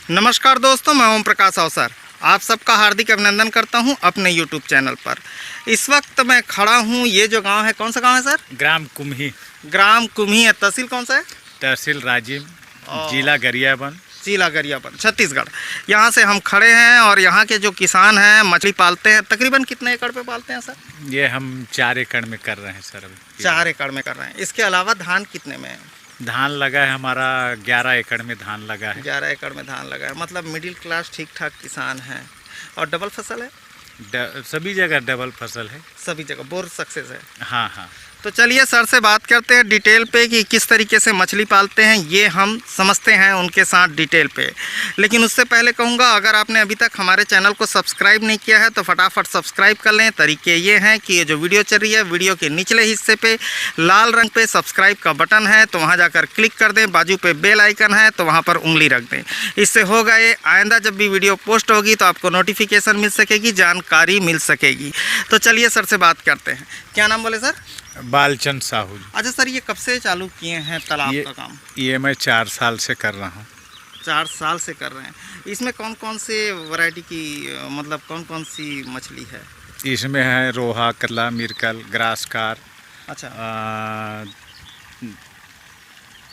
नमस्कार दोस्तों, मैं ओम प्रकाश अवसर आप सबका हार्दिक अभिनंदन करता हूं अपने YouTube चैनल पर। इस वक्त मैं खड़ा हूं, ये जो गांव है, कौन सा गांव है सर? ग्राम कुम्ही। ग्राम कुम्ही है। तहसील कौन सा है? तहसील राजिम, जिला गरियाबंद। जिला गरियाबंद, छत्तीसगढ़। यहाँ से हम खड़े हैं और यहाँ के जो किसान हैं मछली पालते हैं। तकरीबन कितने एकड़ पे पालते हैं सर? ये हम 4 एकड़ में कर रहे हैं सर अभी। 4 एकड़ में कर रहे हैं। इसके अलावा धान कितने में है? धान लगा है हमारा 11 एकड़ में धान लगा है। 11 एकड़ में धान लगा है, मतलब मिडिल क्लास ठीक ठाक किसान हैं। और डबल फसल है? सभी जगह डबल फसल है, सभी जगह बोर सक्सेस है। हाँ हाँ। तो चलिए सर से बात करते हैं डिटेल पे कि किस तरीके से मछली पालते हैं, ये हम समझते हैं उनके साथ डिटेल पे। लेकिन उससे पहले कहूँगा, अगर आपने अभी तक हमारे चैनल को सब्सक्राइब नहीं किया है तो फटाफट सब्सक्राइब कर लें। तरीके ये हैं कि ये जो वीडियो चल रही है, वीडियो के निचले हिस्से पे लाल रंग पे सब्सक्राइब का बटन है, तो वहाँ जाकर क्लिक कर दें। बाजू पे बेल आइकन है, तो वहाँ पर उंगली रख दें। इससे होगा ये, आइंदा जब भी वीडियो पोस्ट होगी तो आपको नोटिफिकेशन मिल सकेगी, जानकारी मिल सकेगी। तो चलिए सर से बात करते हैं। क्या नाम बोले सर? बालचंद साहू। अच्छा सर, ये कब से चालू किए हैं तालाब का काम? ये मैं 4 साल से कर रहा हूँ। 4 साल से कर रहे हैं। इसमें कौन कौन से वैरायटी की, मतलब कौन कौन सी मछली है? इसमें है रोहा, कतला, मिर्कल, ग्रास कार, अच्छा,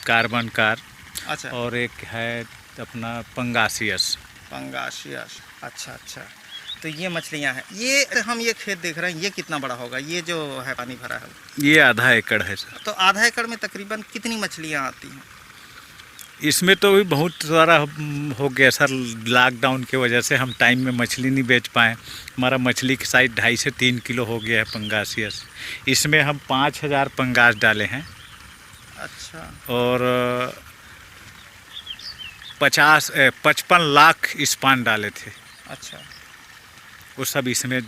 कार्बन कार, अच्छा, और एक है अपना पंगासियस। पंगाशियस। अच्छा अच्छा, तो ये मछलियाँ हैं। ये खेत देख रहे हैं, ये कितना बड़ा होगा? ये जो है पानी भरा है, ये आधा एकड़ है सर। तो आधा एकड़ में तकरीबन कितनी मछलियाँ आती हैं? इसमें तो भी बहुत सारा हो गया सर। लॉकडाउन की वजह से हम टाइम में मछली नहीं बेच पाए। हमारा मछली की साइज 2.5 से 3 किलो हो गया है पंगासियस। इसमें हम 5000 पंगास डाले हैं। अच्छा। और 55 लाख स्पान डाले थे। अच्छा, वो सब इसमें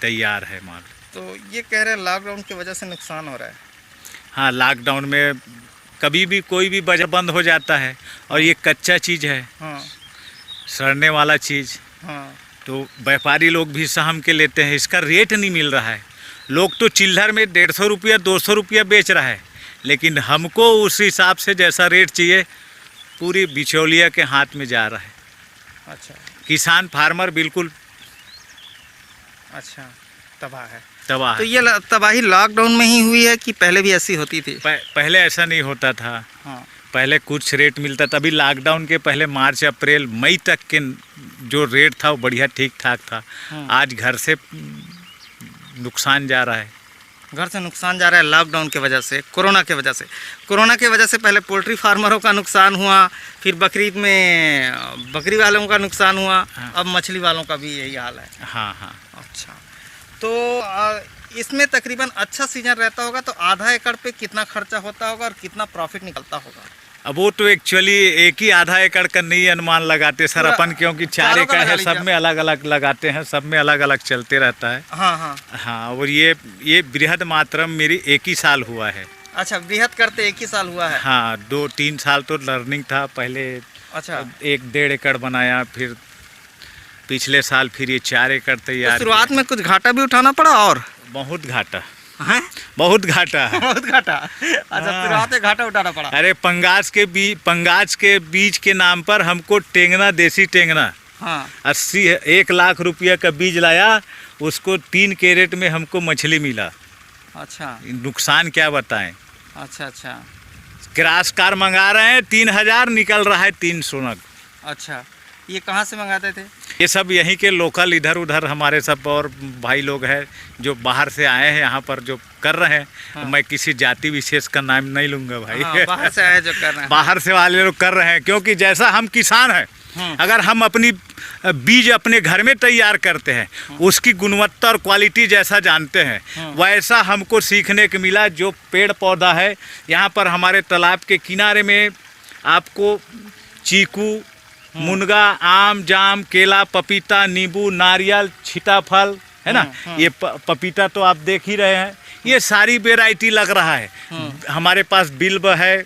तैयार है माल। तो ये कह रहे हैं लॉकडाउन की वजह से नुकसान हो रहा है। हाँ, लॉकडाउन में कभी भी कोई भी बाजार बंद हो जाता है, और ये कच्चा चीज़ है, हाँ सड़ने वाला चीज़, हाँ। तो व्यापारी लोग भी सहम के लेते हैं। इसका रेट नहीं मिल रहा है। लोग तो चिल्लर में 150 रुपया 200 रुपया बेच रहा है, लेकिन हमको उस हिसाब से जैसा रेट चाहिए पूरी बिचौलिया के हाथ में जा रहा है। अच्छा किसान फार्मर बिल्कुल अच्छा, तबाह है। तबाह तो है। ये तबाही लॉकडाउन में ही हुई है कि पहले भी ऐसी होती थी? पहले ऐसा नहीं होता था। हाँ। पहले कुछ रेट मिलता था। अभी लॉकडाउन के पहले मार्च अप्रैल मई तक के जो रेट था वो बढ़िया ठीक ठाक था। हाँ। आज घर से नुकसान जा रहा है। घर से नुकसान जा रहा है लॉकडाउन की वजह से, कोरोना की वजह से। कोरोना की वजह से पहले पोल्ट्री फार्मरों का नुकसान हुआ, फिर बकरीद में बकरी वालों का नुकसान हुआ। हाँ। अब मछली वालों का भी यही हाल है। हाँ हाँ। अच्छा, तो इसमें तकरीबन अच्छा सीजन रहता होगा, तो आधा एकड़ पे कितना खर्चा होता होगा और कितना प्रॉफिट निकलता होगा? अब वो तो एक्चुअली एक ही आधा एकड़ का नहीं अनुमान लगाते सर अपन, क्योंकि 4 एकड़ है, सब में अलग अलग लगाते हैं, सब में अलग अलग चलते रहता है। हाँ हाँ हाँ, और ये बृहद मात्रा में मेरी एक ही साल हुआ है। अच्छा, बृहद करते एक ही साल हुआ है? हाँ, 2-3 साल तो लर्निंग था पहले। अच्छा, 1-1.5 एकड़ बनाया, फिर पिछले साल फिर ये 4 एकड़ तैयार। तो शुरुआत में कुछ घाटा भी उठाना पड़ा? और बहुत घाटा है? बहुत घाटा है। बहुत घाटा। अच्छा, शुरुआत में घाटा उठाना पड़ा। अरे पंगास के बीज के नाम पर हमको टेंगना, देसी टेंगना, हाँ 1 लाख रुपया का बीज लाया, उसको 3 कैरेट में हमको मछली मिला। अच्छा नुकसान क्या बताएं। अच्छा अच्छा ग्रास कार मंगा रहे हैं, 3000 निकल रहा है 300 नग। अच्छा, ये कहाँ से मंगाते थे? ये सब यहीं के लोकल इधर उधर हमारे सब और भाई लोग हैं जो बाहर से आए हैं यहाँ पर जो कर रहे हैं। हाँ। मैं किसी जाति विशेष का नाम नहीं लूँगा भाई। हाँ, बाहर से आए जो कर रहे हैं। बाहर से वाले लोग कर रहे हैं, क्योंकि जैसा हम किसान हैं, अगर हम अपनी बीज अपने घर में तैयार करते हैं, उसकी गुणवत्ता और क्वालिटी जैसा जानते हैं, वैसा हमको सीखने को मिला। जो पेड़ पौधा है यहाँ पर हमारे तालाब के किनारे में, आपको चीकू, मुनगा, आम, जाम, केला, पपीता, नींबू, नारियल, सीताफल, है ना, ये पपीता तो आप देख ही रहे हैं। ये सारी वैरायटी लग रहा है। हमारे पास बिल्व है,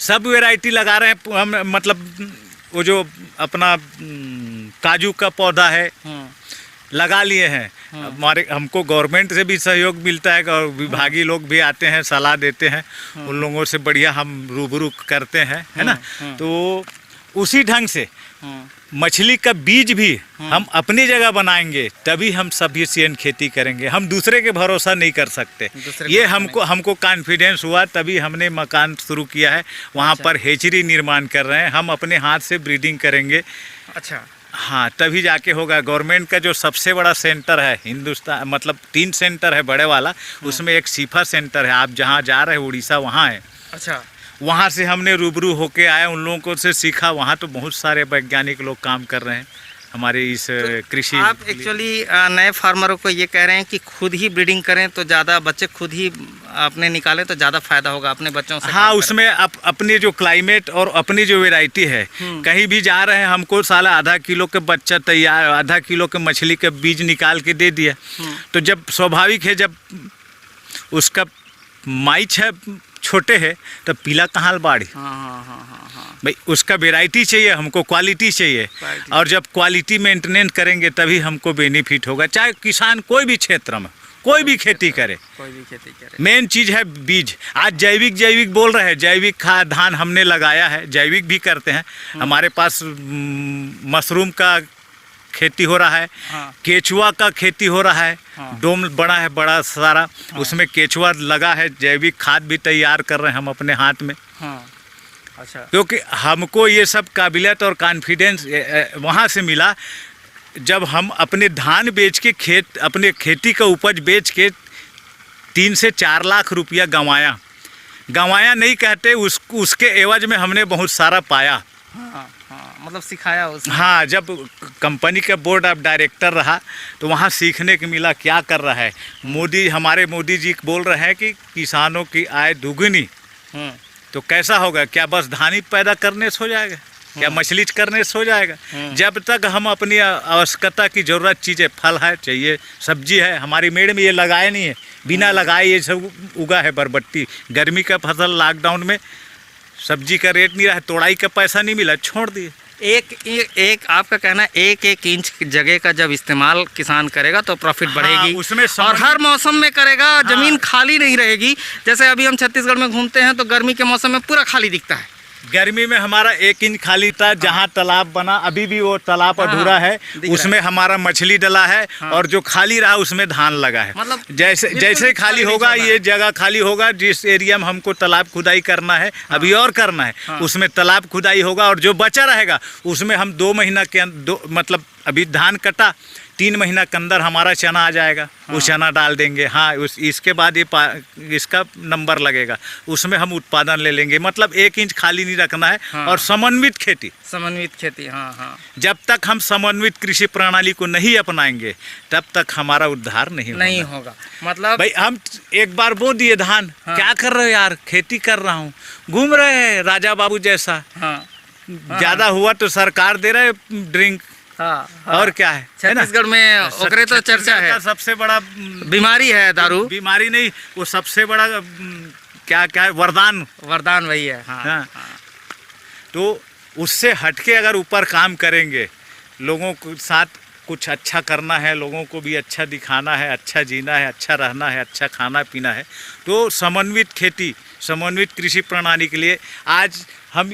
सब वैरायटी लगा रहे हैं हम। मतलब वो जो अपना काजू का पौधा है लगा लिए हैं। हमारे हमको गवर्नमेंट से भी सहयोग मिलता है और विभागीय लोग भी आते हैं, सलाह देते हैं। उन लोगों से बढ़िया हम रूबरू करते हैं, है ना। तो उसी ढंग से मछली का बीज भी हम अपनी जगह बनाएंगे, तभी हम सफिशिएंट खेती करेंगे। हम दूसरे के भरोसा नहीं कर सकते। ये हमको कॉन्फिडेंस हुआ, तभी हमने मकान शुरू किया है। वहाँ पर हेचरी निर्माण कर रहे हैं, हम अपने हाथ से ब्रीडिंग करेंगे। अच्छा, हाँ, तभी जाके होगा। गवर्नमेंट का जो सबसे बड़ा सेंटर है हिंदुस्तान, मतलब 3 सेंटर है बड़े वाला, उसमें एक सीफा सेंटर है। आप जहाँ जा रहे हैं उड़ीसा, वहाँ है। अच्छा, वहाँ से हमने रूबरू होके आए, उन लोगों को से सीखा। वहाँ तो बहुत सारे वैज्ञानिक लोग काम कर रहे हैं हमारे इस कृषि। आप एक्चुअली नए फार्मरों को ये कह रहे हैं कि खुद ही ब्रीडिंग करें तो ज़्यादा, बच्चे खुद ही अपने निकालें तो ज़्यादा फायदा होगा अपने बच्चों से। हाँ, उसमें अपनी जो क्लाइमेट और अपनी जो वैरायटी है, कहीं भी जा रहे हैं हमको साला आधा किलो के बच्चा तैयार, आधा किलो के मछली के बीज निकाल के दे दिया। तो जब स्वाभाविक है, जब उसका माइच है छोटे है तो पीला कहाँ बाड़ी। हाँ। भाई उसका वैरायटी चाहिए, हमको क्वालिटी चाहिए। और जब क्वालिटी मेंटेनेंस करेंगे तभी हमको बेनिफिट होगा। चाहे किसान कोई भी क्षेत्र में कोई भी खेती करे, मेन चीज़ है बीज। आज जैविक बोल रहे हैं, जैविक खाद धान हमने लगाया है, जैविक भी करते हैं। हमारे पास मशरूम का खेती हो रहा है, केचुआ का खेती हो रहा है। डोम बड़ा है, बड़ा सारा, उसमें केचुआ लगा है। जैविक खाद भी तैयार कर रहे हैं हम अपने हाथ में। अच्छा, क्योंकि हमको ये सब काबिलियत और कॉन्फिडेंस वहाँ से मिला जब हम अपने धान बेच के अपने खेती का उपज बेच के 3 से 4 लाख रुपया गंवाया नहीं कहते, उसके एवज में हमने बहुत सारा पाया। मतलब सिखाया उसने। हाँ, जब कंपनी का बोर्ड ऑफ डायरेक्टर रहा तो वहाँ सीखने को मिला क्या कर रहा है। हमारे मोदी जी बोल रहे हैं कि किसानों की आय दुगनी। तो कैसा होगा? क्या बस धान ही पैदा करने से हो जाएगा? क्या मछली करने से हो जाएगा? जब तक हम अपनी आवश्यकता की ज़रूरत चीज़ें, फल है चाहिए, सब्जी है, हमारी मेड़ में ये लगाए नहीं है, बिना लगाए ये सब उगा है बरबट्टी। गर्मी का फसल लॉकडाउन में सब्जी का रेट नहीं रहा, तोड़ाई का पैसा नहीं मिला, छोड़ दिए। एक आपका कहना है 1 इंच जगह का जब इस्तेमाल किसान करेगा तो प्रॉफिट बढ़ेगी। उसमें और हर मौसम में करेगा, जमीन खाली नहीं रहेगी। जैसे अभी हम छत्तीसगढ़ में घूमते हैं तो गर्मी के मौसम में पूरा खाली दिखता है। गर्मी में हमारा 1 इंच खाली था। जहाँ तालाब बना, अभी भी वो तालाब अधूरा है, उसमें हमारा मछली डला है। और जो खाली रहा उसमें धान लगा है। मतलब जैसे खाली होगा, ये जगह खाली होगा, जिस एरिया में हमको तालाब खुदाई करना है, अभी और करना है, उसमें तालाब खुदाई होगा। और जो बचा रहेगा उसमें हम 2 महीना के मतलब अभी धान कटा, 3 महीना के अंदर हमारा चना आ जाएगा। वो चना डाल देंगे। हाँ, इसके बाद इसका नंबर लगेगा, उसमें हम उत्पादन ले लेंगे। मतलब 1 इंच खाली नहीं रखना है। और समन्वित खेती। हाँ। जब तक हम समन्वित कृषि प्रणाली को नहीं अपनाएंगे तब तक हमारा उद्धार नहीं होगा। मतलब भाई हम एक बार बो दिए धान, क्या कर रहे हो यार? खेती कर रहा हूँ, घूम रहे हैं राजा बाबू जैसा। ज़्यादा हुआ तो सरकार दे रहे ड्रिंक। और क्या है? छत्तीसगढ़ में ओकरे तो चर्चा है, सबसे बड़ा बीमारी है दारू। बीमारी नहीं, वो सबसे बड़ा क्या है, वरदान वही है। हाँ। तो उससे हटके अगर ऊपर काम करेंगे, लोगों के साथ कुछ अच्छा करना है, लोगों को भी अच्छा दिखाना है, अच्छा जीना है, अच्छा रहना है, अच्छा खाना पीना है, तो समन्वित खेती, समन्वित कृषि प्रणाली के लिए आज हम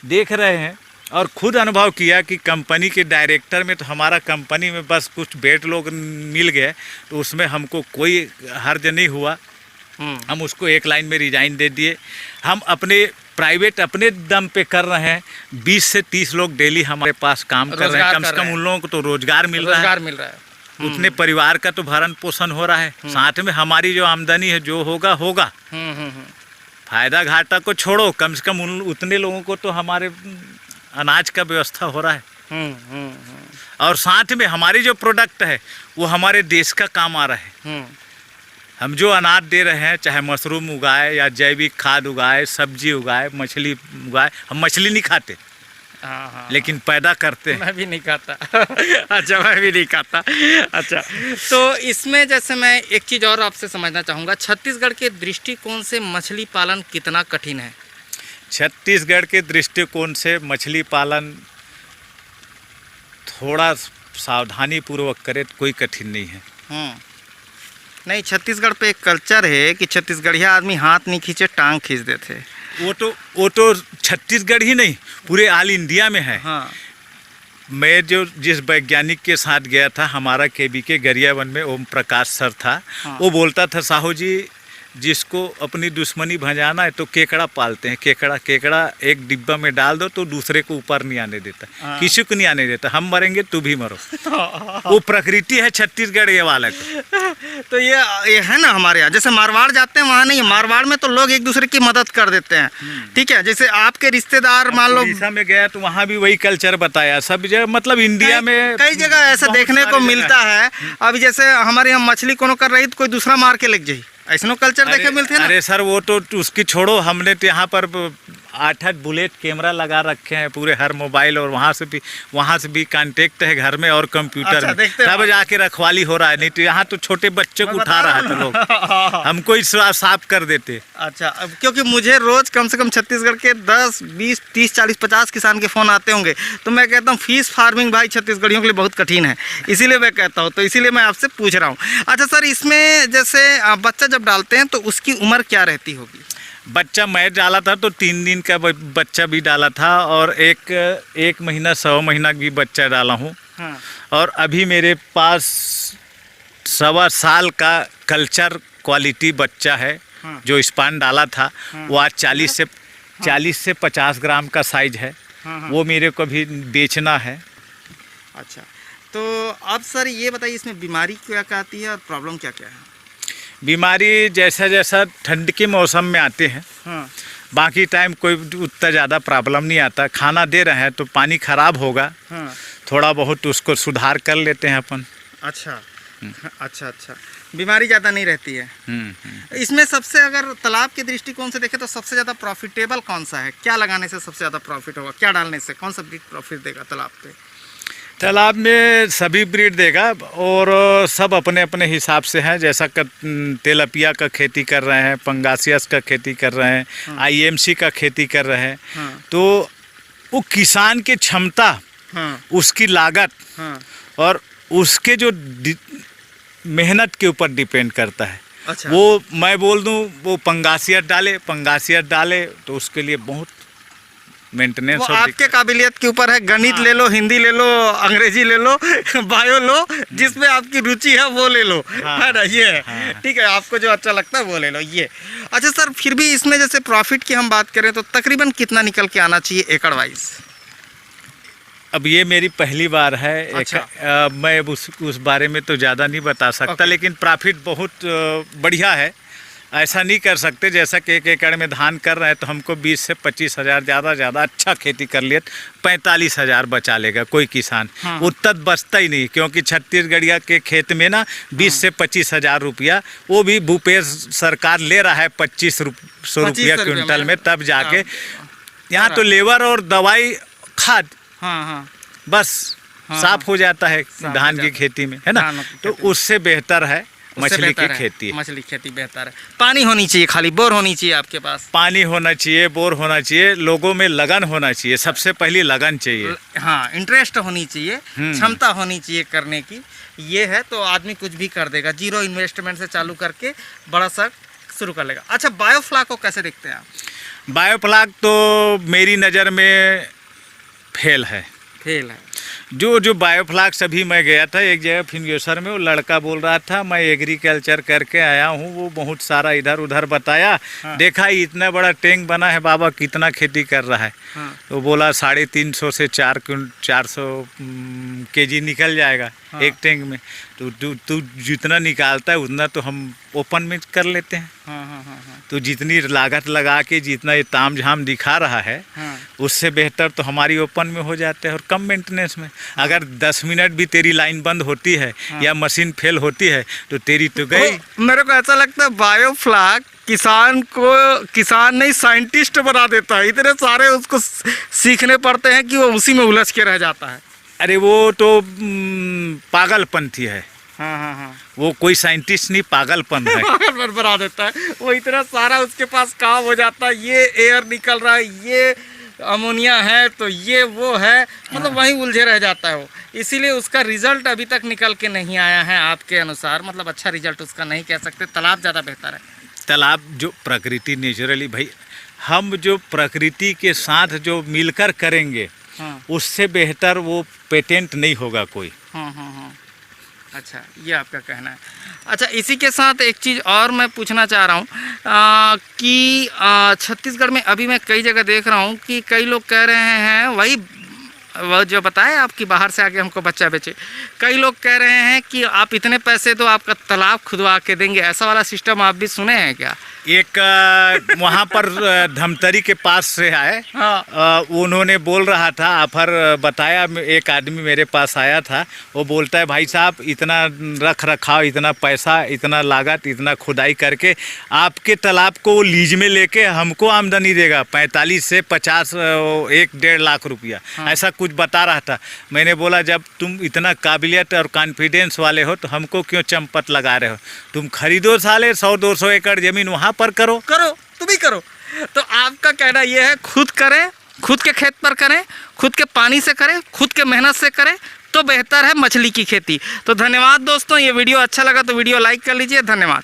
देख रहे हैं और खुद अनुभव किया कि कंपनी के डायरेक्टर में तो हमारा कंपनी में बस कुछ बेट लोग मिल गए, तो उसमें हमको कोई हर्ज नहीं हुआ। हम उसको 1 लाइन में रिजाइन दे दिए। हम अपने प्राइवेट अपने दम पे कर रहे हैं। 20 से 30 लोग डेली हमारे पास काम कर रहे हैं। कम से कम उन लोगों को तो रोजगार मिल रहा है। उतने परिवार का तो भरण पोषण हो रहा है। साथ में हमारी जो आमदनी है, जो होगा फायदा घाटा को छोड़ो, कम से कम उतने लोगों को तो हमारे अनाज का व्यवस्था हो रहा है। और साथ में हमारी जो प्रोडक्ट है वो हमारे देश का काम आ रहा है। हम जो अनाज दे रहे हैं, चाहे मशरूम उगाए या जैविक खाद उगाए, सब्जी उगाए, मछली उगाए, हम मछली नहीं खाते। लेकिन पैदा करते हैं। मैं भी नहीं खाता। अच्छा, मैं भी नहीं खाता। अच्छा, तो इसमें जैसे मैं एक चीज़ और आपसे समझना चाहूँगा, छत्तीसगढ़ के दृष्टिकोण से मछली पालन कितना कठिन है? छत्तीसगढ़ के दृष्टिकोण से मछली पालन थोड़ा सावधानी पूर्वक करे तो कोई कठिन नहीं है। नहीं, छत्तीसगढ़ पे एक कल्चर है कि छत्तीसगढ़िया आदमी हाथ नहीं खींचे टांग खींच देते। वो तो छत्तीसगढ़ ही नहीं, पूरे ऑल इंडिया में है। हाँ। मैं जो जिस वैज्ञानिक के साथ गया था, हमारा केबीके गरियाबंद में ओम प्रकाश सर था। हाँ। वो बोलता था, साहू जी जिसको अपनी दुश्मनी भजाना है तो केकड़ा पालते हैं। केकड़ा एक डिब्बा में डाल दो तो दूसरे को ऊपर नहीं आने देता, हाँ। किसी को नहीं आने देता। हम मरेंगे तू भी मरो। वो प्रकृति है छत्तीसगढ़ ये वाला का। तो ये है ना हमारे यहाँ, जैसे मारवाड़ जाते हैं वहाँ नहीं, मारवाड़ में तो लोग एक दूसरे की मदद कर देते हैं। ठीक है, जैसे आपके रिश्तेदार मान लो, उड़ीसा में गया तो वहाँ भी वही कल्चर बताया सब जगह, मतलब इंडिया में कई जगह ऐसा देखने को मिलता है। अभी जैसे हमारे यहाँ मछली कोनो कर रही तो कोई दूसरा मार के लग जाए, ऐसा कल्चर देखे मिलते हैं ना। अरे सर वो तो उसकी छोड़ो, हमने तो यहाँ पर 8 बुलेट कैमरा लगा रखे हैं पूरे हर मोबाइल, और वहाँ से भी कांटेक्ट है घर में और कंप्यूटर अच्छा, में, तब जाके रखवाली हो रहा है। नहीं तो यहाँ तो छोटे बच्चे को उठा रहा था लोग, हमको ही साफ कर देते। अच्छा, अब क्योंकि मुझे रोज कम से कम छत्तीसगढ़ के 10, 20, 30, 40, 50 किसान के फ़ोन आते होंगे, तो मैं कहता हूँ फिश फार्मिंग भाई छत्तीसगढ़ियों के लिए बहुत कठिन है, इसीलिए मैं कहता हूँ, तो इसीलिए मैं आपसे पूछ रहा हूँ। अच्छा सर, इसमें जैसे बच्चा जब डालते हैं तो उसकी उम्र क्या रहती होगी? बच्चा मैं डाला था तो 3 दिन का बच्चा भी डाला था, और एक महीना 100 महीना भी बच्चा डाला हूँ। हाँ। और अभी मेरे पास 1.25 साल का कल्चर क्वालिटी बच्चा है। हाँ। जो स्पान डाला था। हाँ। वो आज 40 से 50 ग्राम का साइज है। हाँ। वो मेरे को भी बेचना है। अच्छा, तो अब सर ये बताइए इसमें बीमारी क्या क्या आती है और प्रॉब्लम क्या क्या है? बीमारी जैसा ठंड के मौसम में आते हैं। हाँ। बाकी टाइम कोई उतना ज़्यादा प्रॉब्लम नहीं आता। खाना दे रहे हैं तो पानी खराब होगा। हाँ। थोड़ा बहुत उसको सुधार कर लेते हैं अपन। अच्छा अच्छा, बीमारी ज़्यादा नहीं रहती है। इसमें सबसे अगर तालाब के दृष्टिकोण से देखें तो सबसे ज़्यादा प्रॉफिटेबल कौन सा है? क्या लगाने से सबसे ज़्यादा प्रॉफिट होगा? क्या डालने से कौन सा ब्रीड प्रॉफिट देगा तालाब पे? तालाब में सभी ब्रीड देगा, और सब अपने अपने हिसाब से हैं। जैसा तेलापिया का खेती कर रहे हैं, पंगासियस का खेती कर रहे हैं। हाँ। आईएमसी का खेती कर रहे हैं। हाँ। तो वो किसान की क्षमता, हाँ। उसकी लागत, हाँ। और उसके जो मेहनत के ऊपर डिपेंड करता है। अच्छा। वो मैं बोल दूं वो पंगासियत डाले तो उसके लिए बहुत मेंटेनेंस वो आपके काबिलियत के ऊपर है। गणित ले लो, हिंदी ले लो, अंग्रेजी ले लो, बायो लो, जिसमें आपकी रुचि है वो ले लो। हाँ। है ना, ये हाँ। ठीक है, आपको जो अच्छा लगता है वो ले लो। ये अच्छा सर, फिर भी इसमें जैसे प्रॉफिट की हम बात करें तो तकरीबन कितना निकल के आना चाहिए एकड़ वाइज? अब ये मेरी पहली बार है। अच्छा। मैं उस बारे में तो ज़्यादा नहीं बता सकता। लेकिन प्रॉफिट बहुत बढ़िया है। ऐसा नहीं कर सकते जैसा कि 1 एकड़ में धान कर रहे हैं तो हमको 20 से 25 हज़ार, ज़्यादा अच्छा खेती कर लिए 45 हज़ार बचा लेगा कोई किसान। हाँ। उतना बचता ही नहीं, क्योंकि छत्तीसगढ़िया के खेत में ना 20 से 25 हज़ार रुपया, वो भी भूपेश सरकार ले रहा है 2500 रुपया क्विंटल में, तब जाके यहाँ तो लेबर और दवाई खाद बस साफ हो जाता है धान की खेती में, है ना। तो उससे बेहतर है मछली की खेती। मछली खेती बेहतर है। पानी होनी चाहिए, खाली बोर होनी चाहिए आपके पास। पानी होना चाहिए, बोर होना चाहिए, लोगों में लगन होना चाहिए। सबसे पहली लगन चाहिए। हाँ, इंटरेस्ट होनी चाहिए, क्षमता होनी चाहिए करने की। ये है तो आदमी कुछ भी कर देगा। 0 इन्वेस्टमेंट से चालू करके बड़ा सा शुरू कर लेगा। अच्छा, बायोफ्लाक को कैसे देखते हैं आप? बायोफ्लाक तो मेरी नज़र में फेल है। जो बायोफ्लाक्स अभी मैं गया था एक जगह फिंगेश्वर में, वो लड़का बोल रहा था मैं एग्रीकल्चर करके आया हूँ, वो बहुत सारा इधर उधर बताया। हाँ। देखा इतना बड़ा टैंक बना है, बाबा कितना खेती कर रहा है। हाँ। तो बोला 350 से 400 केजी निकल जाएगा। हाँ। एक टैंक में। तो तू जितना निकालता है उतना तो हम ओपन में कर लेते हैं। तो जितनी लागत लगा के जितना ये ताम झाम दिखा रहा है, उससे बेहतर तो हमारी ओपन में हो जाते हैं और कम मेंटेनेंस में। अगर 10 मिनट भी तेरी लाइन बंद होती है या मशीन फेल होती है तो तेरी तो गई। मेरे को ऐसा लगता है बायोफ्लाक किसान नहीं साइंटिस्ट बना देता है। इतने सारे उसको सीखने पड़ते हैं कि वो उसी में उलझ के रह जाता है। अरे वो तो पागलपंथी है। हाँ। वो कोई साइंटिस्ट नहीं, पागलपन है। पागलपन बना देता है वो। इतना सारा उसके पास काम हो जाता है, ये एयर निकल रहा है, ये अमोनिया है, तो ये वो है, मतलब वहीं उलझे रह जाता है वो। इसीलिए उसका रिजल्ट अभी तक निकल के नहीं आया है आपके अनुसार। मतलब अच्छा रिजल्ट उसका नहीं कह सकते। तालाब ज़्यादा बेहतर है। तालाब जो प्रकृति नेचुरली भाई हम जो प्रकृति के साथ जो मिलकर करेंगे हाँ। उससे बेहतर वो पेटेंट नहीं होगा कोई। हाँ। अच्छा, ये आपका कहना है। अच्छा, इसी के साथ एक चीज़ और मैं पूछना चाह रहा हूँ कि छत्तीसगढ़ में अभी मैं कई जगह देख रहा हूँ कि कई लोग कह रहे हैं, वही वो जो बताए आपकी बाहर से आके हमको बच्चा बेचे, कई लोग कह रहे हैं कि आप इतने पैसे दो आपका तालाब खुदवा के देंगे। ऐसा वाला सिस्टम आप भी सुने हैं क्या? एक वहाँ पर धमतरी के पास से है। हाँ। उन्होंने बोल रहा था, ऑफर बताया, एक आदमी मेरे पास आया था, वो बोलता है भाई साहब इतना रख रखाव, इतना पैसा, इतना लागत, इतना खुदाई करके आपके तालाब को लीज में लेके हमको आमदनी देगा 45 से 50 1-1.5 लाख रुपया। हाँ। ऐसा कुछ बता रहा था। मैंने बोला जब तुम इतना काबिलियत और कॉन्फिडेंस वाले हो तो हमको क्यों चंपत लगा रहे हो? तुम खरीदो साले 100-200 एकड़ ज़मीन, वहाँ पर करो। तुम भी करो। तो आपका कहना ये है, खुद करें, खुद के खेत पर करें, खुद के पानी से करें, खुद के मेहनत से करें तो बेहतर है मछली की खेती। तो धन्यवाद दोस्तों, ये वीडियो अच्छा लगा तो वीडियो लाइक कर लीजिए। धन्यवाद।